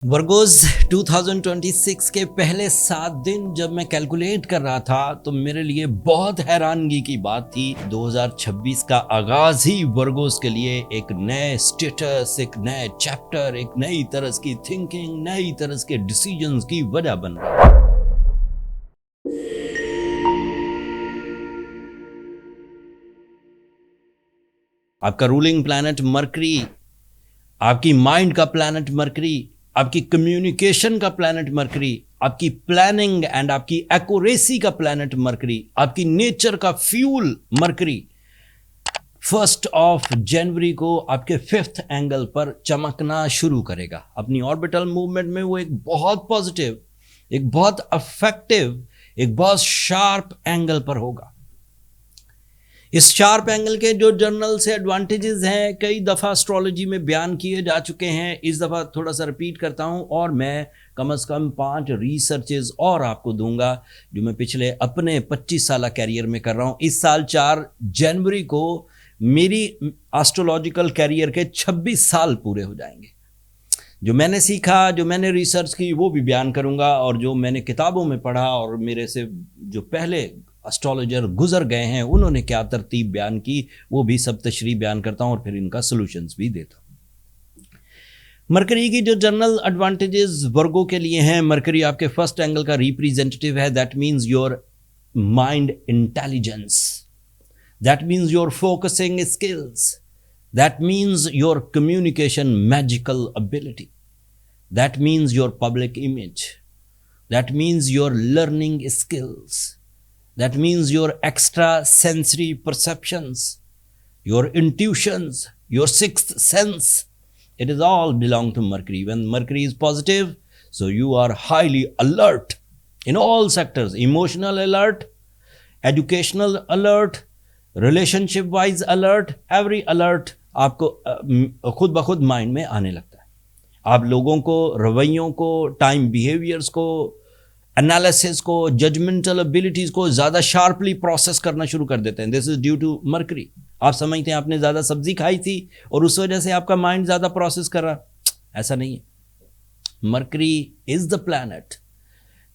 Virgos 2026 के पहले 7 दिन जब मैं कैलकुलेट कर रहा था तो मेरे लिए बहुत हैरानगी की बात थी। 2026 का आगाज ही वर्गोज के लिए एक नए स्टेटस, एक नए चैप्टर, एक नई तरह की थिंकिंग, नई तरह के डिसीजंस की वजह बन रहा है। आपका रूलिंग प्लैनेट मरकरी, आपकी माइंड का प्लैनेट मरकरी, आपकी कम्युनिकेशन का प्लैनेट मरकरी, आपकी प्लानिंग एंड आपकी एक्यूरेसी का प्लैनेट मरकरी, आपकी नेचर का फ्यूल मरकरी 1 जनवरी को आपके 5th एंगल पर चमकना शुरू करेगा। अपनी ऑर्बिटल मूवमेंट में वो एक बहुत पॉजिटिव, एक बहुत अफेक्टिव, एक बहुत शार्प एंगल पर होगा। इस शार्प एंगल के जो जर्नल से एडवांटेजेस हैं कई दफ़ा एस्ट्रोलॉजी में बयान किए जा चुके हैं। इस दफ़ा थोड़ा सा रिपीट करता हूं और मैं कम से कम 5 रिसर्चेस और आपको दूंगा जो मैं पिछले अपने 25 साल कैरियर में कर रहा हूं। इस साल 4 जनवरी को मेरी एस्ट्रोलॉजिकल कैरियर के 26 साल पूरे हो जाएंगे। जो मैंने सीखा, जो मैंने रिसर्च की, वो भी बयान करूंगा, और जो मैंने किताबों में पढ़ा और मेरे से जो पहले एस्ट्रोलॉजर गुजर गए हैं उन्होंने क्या तरतीब बयान की, वो भी सब तशरीह बयान करता हूं और फिर इनका सॉल्यूशंस भी देता हूं। मरकरी की जो जनरल एडवांटेजेस वर्गों के लिए हैं, मरकरी आपके फर्स्ट एंगल का रिप्रेजेंटेटिव है। That means your mind intelligence, that means your focusing skills, that means your communication magical ability, that means your public image, that means your learning skills, that means your extra sensory perceptions, your intuitions, your sixth sense. It is all belong to Mercury. When Mercury is positive, so you are highly alert in all sectors, emotional alert, educational alert, relationship wise alert, every alert आपको खुद ब खुद mind में आने लगता है। आप लोगों को, रवैयों को, टाइम बिहेवियर्स को, एनालिसिस को, जजमेंटल एबिलिटीज को ज़्यादा शार्पली प्रोसेस करना शुरू कर देते हैं। This is due to Mercury. आप समझते हैं आपने ज़्यादा सब्जी खाई थी और उस वजह से आपका माइंड ज़्यादा प्रोसेस कर रहा, ऐसा नहीं है। Mercury is the planet.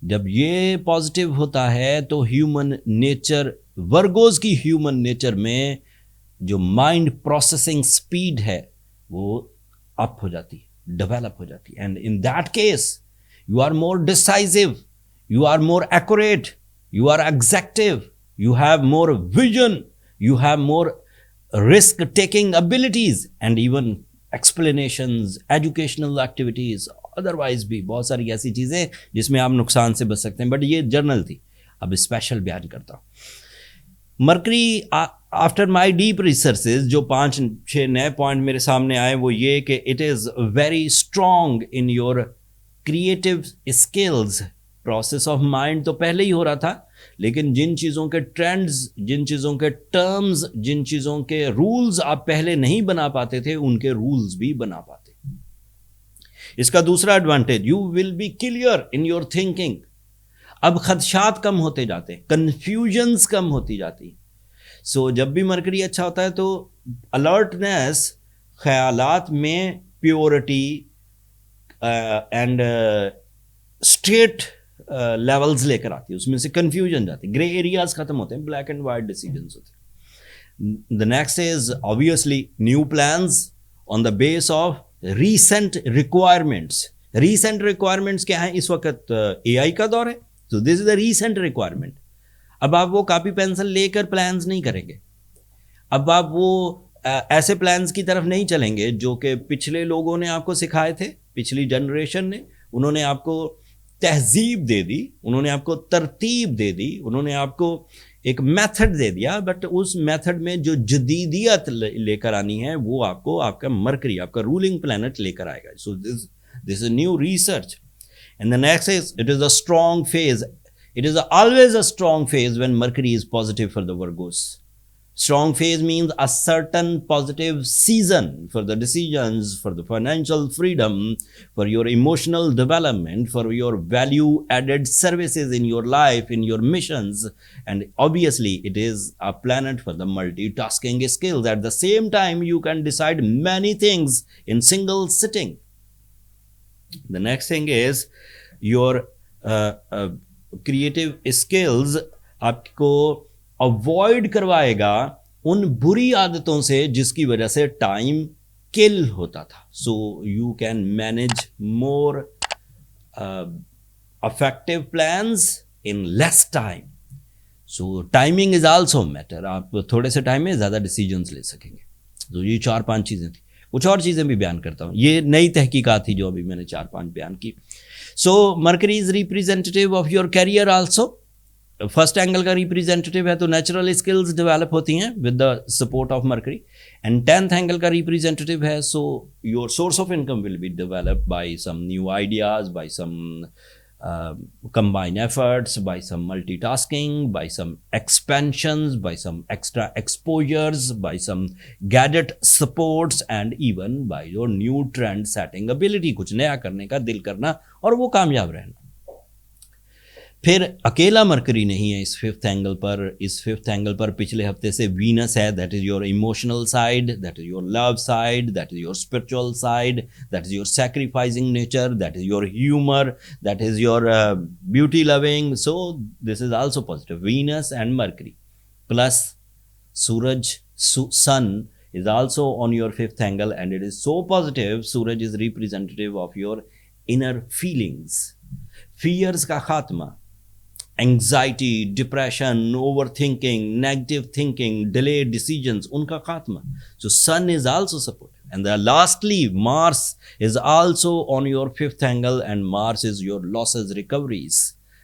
जब ये पॉजिटिव होता है तो ह्यूमन नेचर, वर्गोज की ह्यूमन नेचर में जो माइंड प्रोसेसिंग स्पीड है वो अप हो जाती है, डेवलप हो जाती है। And in that case you are more decisive, you are more accurate, you are exactive, you have more vision, you have more risk taking abilities and even explanations, educational activities, otherwise भी बहुत सारी ऐसी चीज़ें जिसमें आप नुकसान से बच सकते हैं। बट ये जर्नल थी, अब स्पेशल बयान करता हूँ। Mercury after my deep researches जो 5-6 नए पॉइंट मेरे सामने आए वो ये कि it is very strong in your creative skills. Process of mind तो पहले ही हो रहा था, लेकिन जिन चीज़ों के ट्रेंड्स, जिन चीज़ों के टर्म्स, जिन चीज़ों के रूल्स आप पहले नहीं बना पाते थे उनके रूल्स भी बना पाते। इसका दूसरा advantage, you will be clear in your thinking. अब खदशात कम होते जाते हैं, कन्फ्यूजन्स कम होती जाती। सो जब भी मरकरी अच्छा होता है तो अलर्टनेस, ख्यालात में प्योरिटी एंड स्ट्रेट लेवल्स लेकर आती है, उसमें से कंफ्यूजन जाती है, ग्रे एरियाज खत्म होते हैं, ब्लैक एंड वाइट डिसीजंस होते हैं। The next is obviously new plans on the base of recent requirements. Recent requirements क्या है? इस वक्त एआई का दौर है, तो this is the recent requirement. अब आप वो कॉपी पेंसिल लेकर प्लान्स नहीं करेंगे, अब आप वो ऐसे प्लान्स की तरफ नहीं चलेंगे जो कि पिछले लोगों ने आपको सिखाए थे, पिछली जनरेशन ने। उन्होंने आपको तहजीब दे दी, उन्होंने आपको तरतीब दे दी, उन्होंने आपको एक मेथड दे दिया, बट उस मेथड में जो जदीदियत लेकर आनी है वो आपको आपका मरकरी, आपका रूलिंग प्लैनेट लेकर आएगा। सो this is new research. And the next is it is a strong phase. It is always a strong phase when mercury is positive for the Virgo's. Strong phase means a certain positive season for the decisions, for the financial freedom, for your emotional development, for your value added services in your life, in your missions. And obviously it is a planet for the multitasking skills. At the same time, you can decide many things in single sitting. The next thing is your creative skills आपको avoid करवाएगा उन बुरी आदतों से जिसकी वजह से time किल होता था. So you can manage more effective plans in less time. So timing is also matter. आप थोड़े से टाइम में ज़्यादा डिसीजंस ले सकेंगे. तो ये 4-5 चीज़ें थी. कुछ और चीज़ें भी बयान करता हूँ. ये नई तहकीकात थी जो अभी मैंने 4-5 बयान की. So Mercury is representative of your career also. First angle का रिप्रेजेंटेटिव है तो नेचुरल स्किल्स डेवलप होती हैं with the support of Mercury. And 10th angle का रिप्रेजेंटेटिव है so your source of income will be developed by some new ideas, by some combined efforts, by some multitasking, by some expansions, by some extra exposures, by some gadget supports, and even by your new trend setting ability. कुछ नया करने का दिल करना और वो कामयाब रहना. फिर अकेला मरकरी नहीं है इस 5th एंगल पर. इस 5th एंगल पर पिछले हफ्ते से वीनस है. That is your emotional side, that is your love side, that is your spiritual side, that is your sacrificing nature, that is your humour, that is your beauty loving. So this is also positive. Venus and Mercury plus सूरज, sun is also on your 5th angle and it is so positive. Suraj is representative of your inner feelings. Fears का खात्मा, anxiety, depression, over thinking, negative thinking, delayed decisions, उनका खात्मा. So sun is also supportive. And lastly Mars is also on your 5th angle and Mars is your losses recoveries.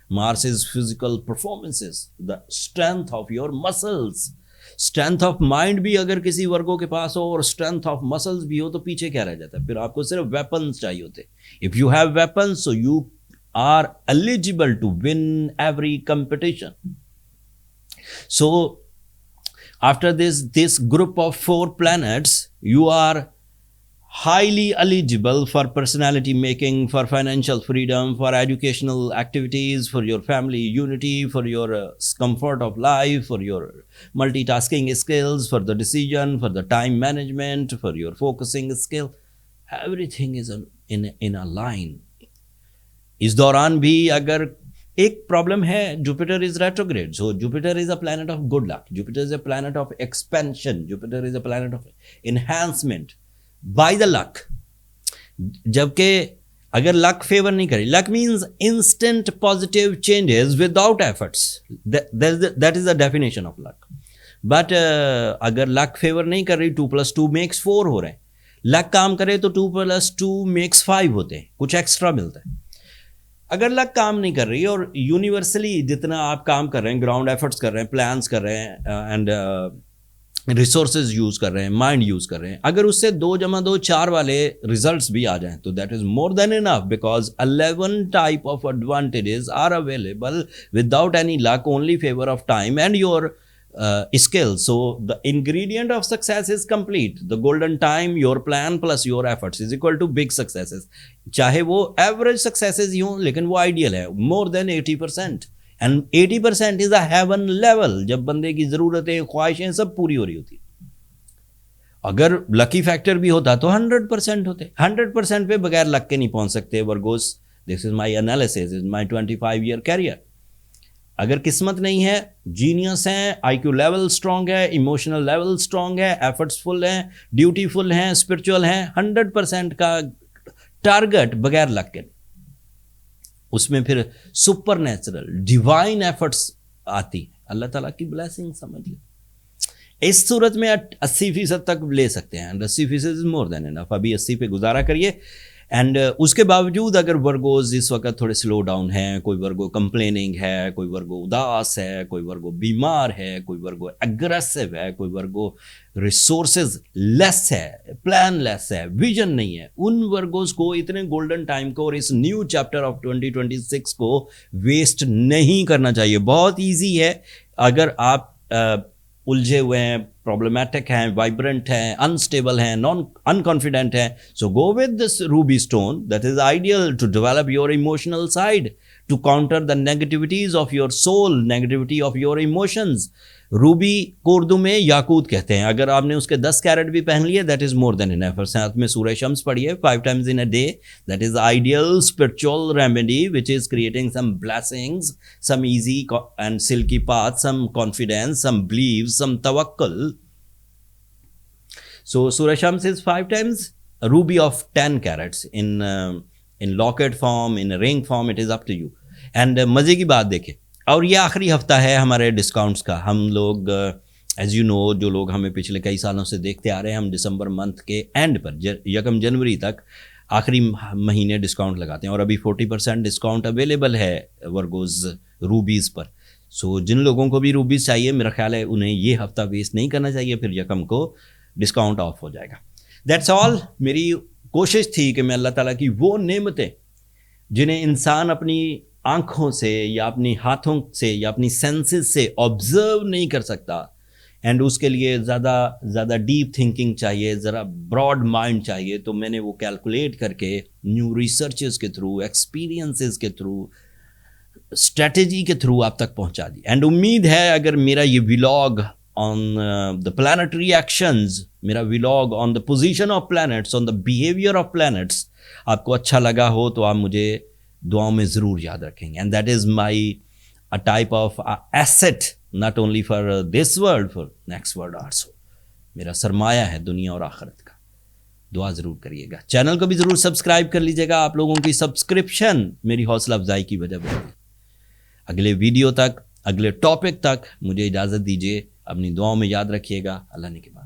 Mars is physical performances, the strength of your muscles. Strength of mind भी अगर किसी वर्गों के पास हो और strength of muscles भी हो तो पीछे क्या रह जाता है. फिर आपको सिर्फ वेपन्स चाहिए होते. If you have weapons so you are eligible to win every competition. So after this group of 4 planets, you are highly eligible for personality making, for financial freedom, for educational activities, for your family unity, for your comfort of life, for your multitasking skills, for the decision, for the time management, for your focusing skill. Everything is in a line. इस दौरान भी अगर एक problem है, Jupiter is retrograde. So Jupiter is a planet of good luck, Jupiter is a planet of expansion, Jupiter is a planet of enhancement by the luck. जबकि अगर luck favour नहीं करे, luck means instant positive changes without efforts. That is the definition of luck. But अगर luck favour नहीं कर रही, 2 + 2 makes 4 हो रहे हैं. लक काम करे तो 2 + 2 makes 5 होते हैं, कुछ एक्स्ट्रा मिलता है. अगर लक काम नहीं कर रही और यूनिवर्सली जितना आप काम कर रहे हैं, ग्राउंड एफर्ट्स कर रहे हैं, प्लान्स कर रहे हैं एंड रिसोर्सेज यूज कर रहे हैं, माइंड यूज कर रहे हैं, अगर उससे 2 + 2 4 वाले रिजल्ट्स भी आ जाएं तो that is more than enough. Because 11 type of advantages are available without any luck, only favour of time and your skills. So the ingredient of success is complete. The golden time, your plan plus your efforts is equal to big successes. चाहे वो average successes ही हों, लेकिन वो ideal है. More than 80%. And 80% is a heaven level. जब बंदे की ज़रूरतें, ख्वाहिशें सब पूरी हो रही होती. अगर लकी फैक्टर भी होता तो 100% होते. 100% पे बगैर लक के नहीं पहुंच सकते. Virgos, this is my analysis, is my 25-year career. अगर किस्मत नहीं है, जीनियस हैं, IQ लेवल स्ट्रांग है, इमोशनल लेवल स्ट्रांग है, एफर्ट्सफुल हैं, ड्यूटीफुल हैं, स्पिरिचुअल हैं, 100% का टारगेट बगैर लक के. उसमें फिर सुपर नेचुरल डिवाइन एफर्ट्स आती है. अल्लाह ताला की ब्लेसिंग समझ ले. इस सूरत में 80% तक ले सकते हैं. 80% इज मोर देन इनफ. अभी 80 पे गुजारा करिए. एंड उसके बावजूद अगर वर्गोज इस वक्त थोड़े स्लो डाउन हैं, कोई वर्गो कंप्लेनिंग है, कोई वर्गो उदास है, कोई वर्गो बीमार है, कोई वर्गो एग्रेसिव है, कोई वर्गो रिसोर्सेज लेस है, प्लान लेस है, विजन नहीं है, उन वर्गोज को इतने गोल्डन टाइम को और इस न्यू चैप्टर ऑफ 2026 को वेस्ट नहीं करना चाहिए. बहुत ईजी है. अगर आप उलझे हुए हैं, प्रॉब्लमेटिक हैं, वाइब्रेंट हैं, अनस्टेबल हैं, नॉन अनकॉन्फिडेंट हैं, so go with this ruby stone that is ideal to develop your emotional side, to counter the negativities of your soul, negativity of your emotions. Ruby को उर्दू में याकूत कहते हैं। अगर आपने उसके 10 कैरेट भी पहन लिए that is more than enough. और साथ में सूरह शम्स पढ़िए 5 times in a day, that is ideal spiritual remedy which is creating some blessings, some easy and silky path, some confidence, some beliefs, some tawakkul. So Surah Shams is 5 times, a ruby of 10 carats in locket form, in a ring form, it is up to you. And मज़े की बात देखें, और ये आखिरी हफ्ता है हमारे डिस्काउंट्स का। हम लोग एज यू नो, जो लोग हमें पिछले कई सालों से देखते आ रहे हैं, हम दिसंबर मंथ के एंड पर 1 जनवरी तक आखिरी महीने डिस्काउंट लगाते हैं, और अभी 40% डिस्काउंट अवेलेबल है वर्गोज़ रूबीज़ पर। सो जिन लोगों को भी रूबीज़ चाहिए, मेरा ख्याल है उन्हें ये हफ्ता वेस्ट नहीं करना चाहिए, फिर 1 को डिस्काउंट ऑफ हो जाएगा। That's all. मेरी कोशिश थी कि मैं अल्लाह ताला की वो नेमतें जिन्हें इंसान अपनी आँखों से या अपनी हाथों से या अपनी सेंसेस से ऑब्जर्व नहीं कर सकता, एंड उसके लिए ज़्यादा डीप थिंकिंग चाहिए, ज़रा ब्रॉड माइंड चाहिए, तो मैंने वो कैलकुलेट करके न्यू रिसर्चेस के थ्रू, एक्सपीरियंसेस के थ्रू, स्ट्रेटजी के थ्रू आप तक पहुंचा दी। एंड उम्मीद है अगर मेरा ये vlog on the planetary actions, मेरा vlog on the position of planets, on the behaviour of planets आपको अच्छा लगा हो, तो आप मुझे दुआओं में ज़रूर याद रखेंगे। And that is my a type of asset, not only for this world, for next world also. मेरा सरमाया है दुनिया और आखिरत का। दुआ ज़रूर करिएगा। चैनल को भी ज़रूर सब्सक्राइब कर लीजिएगा। आप लोगों की सब्सक्रिप्शन मेरी हौसला अफजाई की वजह बनी। अगले वीडियो तक, अगले टॉपिक तक मुझे इजाज़त दीजिए। अपनी दुआओं में याद रखिएगा। अल्लाह ने के बाद।